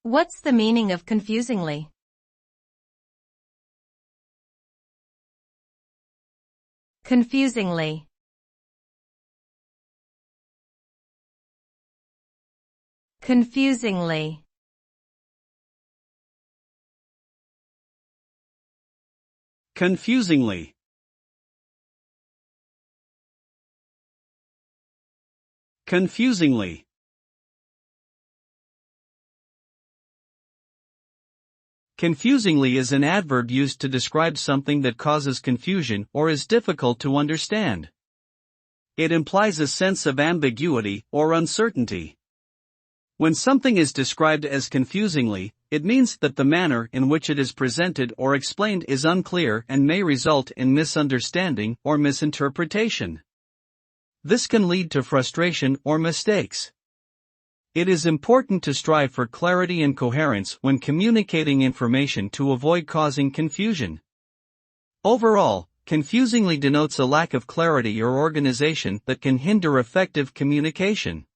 What's the meaning of confusingly? Confusingly. Confusingly. Confusingly. Confusingly. Confusingly is an adverb used to describe something that causes confusion or is difficult to understand. It implies a sense of ambiguity or uncertainty. When something is described as confusingly, it means that the manner in which it is presented or explained is unclear and may result in misunderstanding or misinterpretation. This can lead to frustration or mistakes. It is important to strive for clarity and coherence when communicating information to avoid causing confusion. Overall, confusingly denotes a lack of clarity or organization that can hinder effective communication.